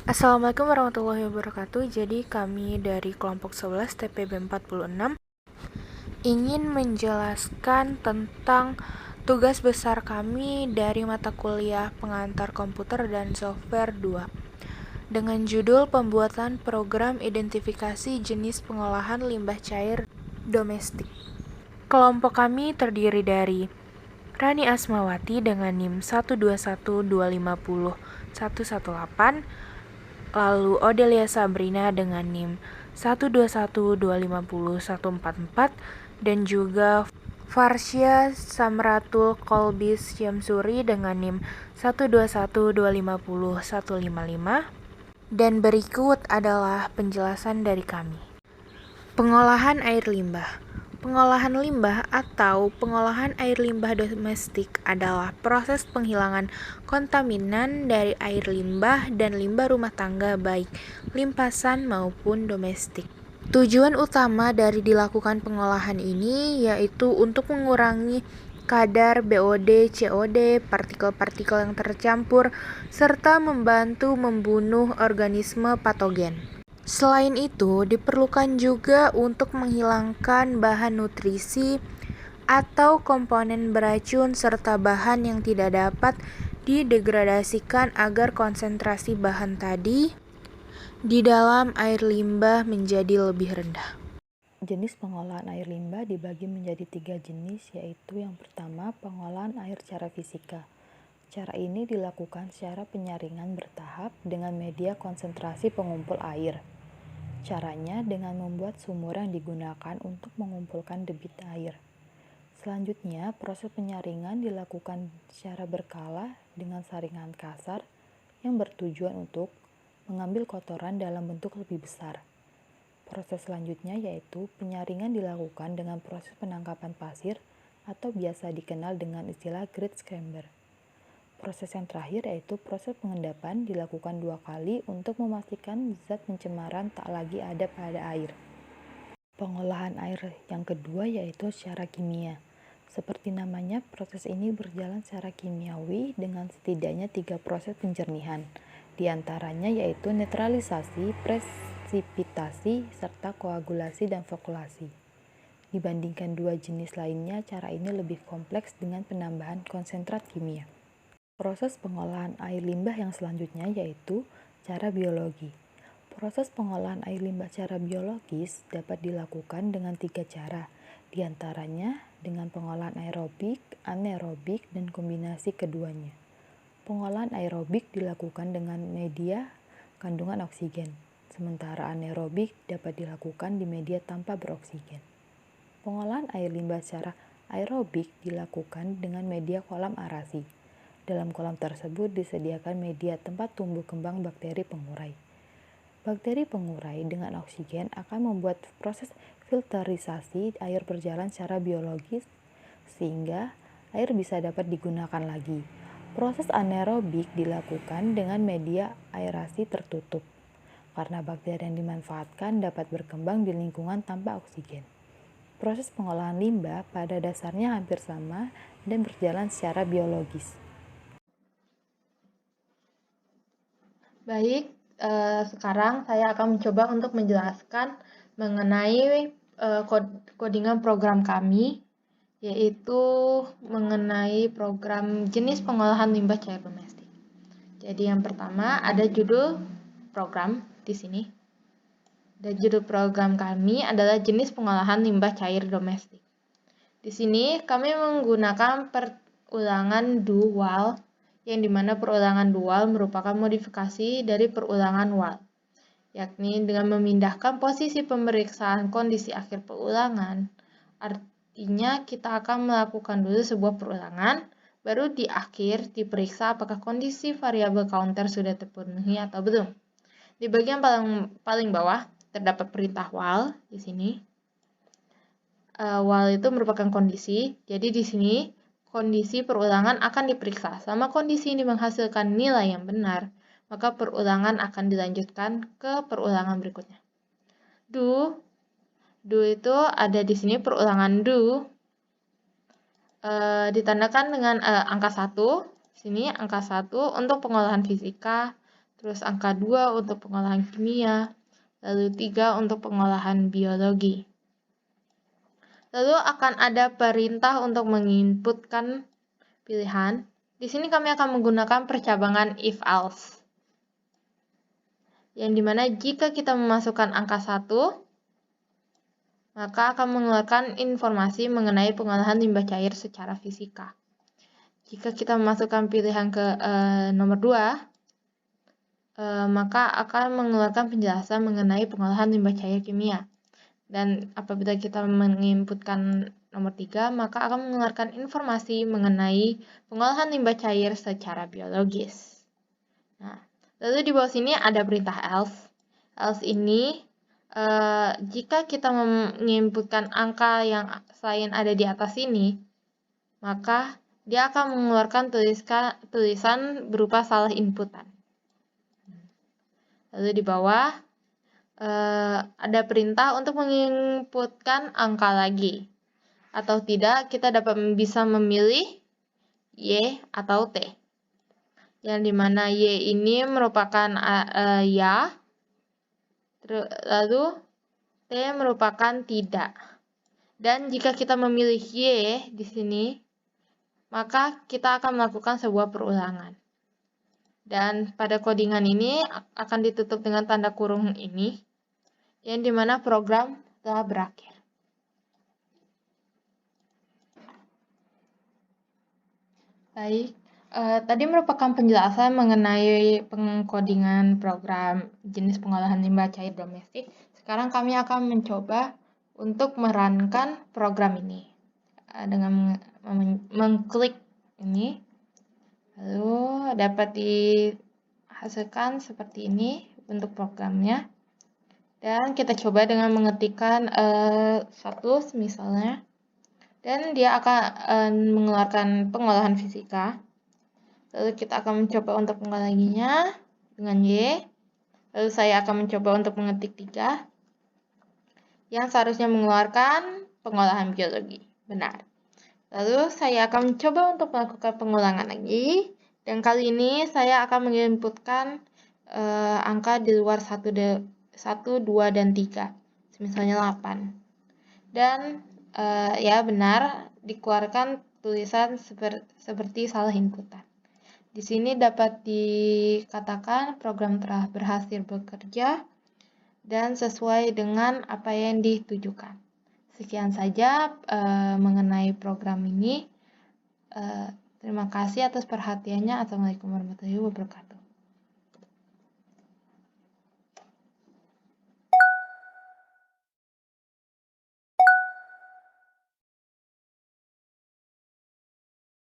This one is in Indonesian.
Assalamualaikum warahmatullahi wabarakatuh. Jadi kami dari kelompok 11 TPB 46 ingin menjelaskan tentang tugas besar kami dari mata kuliah pengantar komputer dan software 2 dengan judul pembuatan program identifikasi jenis pengolahan limbah cair domestik. Kelompok kami terdiri dari Rani Asmawati dengan NIM 121250118, lalu Odelia Sabrina dengan NIM 121250144, dan juga Farsya Samratul Kolbis Syamsuri dengan NIM 121250155. Dan berikut adalah penjelasan dari kami. Pengolahan air limbah. Pengolahan limbah atau pengolahan air limbah domestik adalah proses penghilangan kontaminan dari air limbah dan limbah rumah tangga baik limpasan maupun domestik. Tujuan utama dari dilakukan pengolahan ini yaitu untuk mengurangi kadar BOD, COD, partikel-partikel yang tercampur, serta membantu membunuh organisme patogen. Selain itu, diperlukan juga untuk menghilangkan bahan nutrisi atau komponen beracun serta bahan yang tidak dapat didegradasikan agar konsentrasi bahan tadi di dalam air limbah menjadi lebih rendah. Jenis pengolahan air limbah dibagi menjadi 3 jenis, yaitu yang pertama pengolahan air secara fisika. Cara ini dilakukan secara penyaringan bertahap dengan media konsentrasi pengumpul air. Caranya dengan membuat sumur yang digunakan untuk mengumpulkan debit air. Selanjutnya, proses penyaringan dilakukan secara berkala dengan saringan kasar yang bertujuan untuk mengambil kotoran dalam bentuk lebih besar. Proses selanjutnya yaitu penyaringan dilakukan dengan proses penangkapan pasir atau biasa dikenal dengan istilah grid scrubber. Proses yang terakhir yaitu proses pengendapan dilakukan 2 kali untuk memastikan zat pencemaran tak lagi ada pada air. Pengolahan air yang kedua yaitu secara kimia. Seperti namanya, proses ini berjalan secara kimiawi dengan setidaknya 3 proses penjernihan. Di antaranya yaitu netralisasi, presipitasi, serta koagulasi dan flokkulasi. Dibandingkan 2 jenis lainnya, cara ini lebih kompleks dengan penambahan konsentrat kimia. Proses pengolahan air limbah yang selanjutnya yaitu cara biologi. Proses pengolahan air limbah secara biologis dapat dilakukan dengan 3 cara, di antaranya dengan pengolahan aerobik, anaerobik, dan kombinasi keduanya. Pengolahan aerobik dilakukan dengan media kandungan oksigen, sementara anaerobik dapat dilakukan di media tanpa beroksigen. Pengolahan air limbah secara aerobik dilakukan dengan media kolam arasi. Dalam kolam tersebut disediakan media tempat tumbuh kembang bakteri pengurai. Bakteri pengurai dengan oksigen akan membuat proses filterisasi air berjalan secara biologis sehingga air bisa dapat digunakan lagi. Proses anaerobik dilakukan dengan media aerasi tertutup karena bakteri yang dimanfaatkan dapat berkembang di lingkungan tanpa oksigen. Proses pengolahan limbah pada dasarnya hampir sama dan berjalan secara biologis. Baik, sekarang saya akan mencoba untuk menjelaskan mengenai codingan program kami, yaitu mengenai program jenis pengolahan limbah cair domestik. Jadi yang pertama ada judul program di sini. Dan judul program kami adalah jenis pengolahan limbah cair domestik. Di sini kami menggunakan perulangan dual, yang dimana perulangan dual merupakan modifikasi dari perulangan while, yakni dengan memindahkan posisi pemeriksaan kondisi akhir perulangan. Artinya kita akan melakukan dulu sebuah perulangan, baru di akhir diperiksa apakah kondisi variabel counter sudah terpenuhi atau belum. Di bagian paling bawah terdapat perintah while di sini. While itu merupakan kondisi, jadi di sini kondisi perulangan akan diperiksa. Selama kondisi ini menghasilkan nilai yang benar, maka perulangan akan dilanjutkan ke perulangan berikutnya. Do itu ada di sini perulangan do, ditandakan dengan angka 1. Sini angka 1 untuk pengolahan fisika, terus angka 2 untuk pengolahan kimia, lalu 3 untuk pengolahan biologi. Lalu akan ada perintah untuk menginputkan pilihan. Di sini kami akan menggunakan percabangan if-else. Yang dimana jika kita memasukkan angka 1, maka akan mengeluarkan informasi mengenai pengolahan limbah cair secara fisika. Jika kita memasukkan pilihan ke nomor 2, maka akan mengeluarkan penjelasan mengenai pengolahan limbah cair kimia. Dan apabila kita menginputkan nomor 3, maka akan mengeluarkan informasi mengenai pengolahan limbah cair secara biologis. Nah, lalu di bawah sini ada perintah else. Else ini, jika kita menginputkan angka yang selain ada di atas ini, maka dia akan mengeluarkan tulisan berupa salah inputan. Lalu di bawah ada perintah untuk menginputkan angka lagi. Atau tidak, kita bisa memilih Y atau T. Yang dimana Y ini merupakan ya, lalu T merupakan tidak. Dan jika kita memilih Y di sini, maka kita akan melakukan sebuah perulangan. Dan pada codingan ini akan ditutup dengan tanda kurung ini, yang dimana program telah berakhir. Baik, tadi merupakan penjelasan mengenai pengkodingan program jenis pengolahan limbah cair domestik. Sekarang kami akan mencoba untuk merankan program ini dengan mengklik ini, lalu dapat dihasilkan seperti ini untuk programnya. Dan kita coba dengan mengetikkan status misalnya, dan dia akan mengeluarkan pengolahan fisika. Lalu kita akan mencoba untuk mengulanginya dengan Y. Lalu saya akan mencoba untuk mengetik 3, yang seharusnya mengeluarkan pengolahan biologi. Benar. Lalu saya akan mencoba untuk melakukan pengulangan lagi, dan kali ini saya akan menginputkan angka di luar 1, 2, dan 3, misalnya 8. Dan ya benar, dikeluarkan tulisan seperti salah inputan. Di sini dapat dikatakan program telah berhasil bekerja dan sesuai dengan apa yang ditujukan. Sekian saja mengenai program ini. Terima kasih atas perhatiannya. Assalamualaikum warahmatullahi wabarakatuh.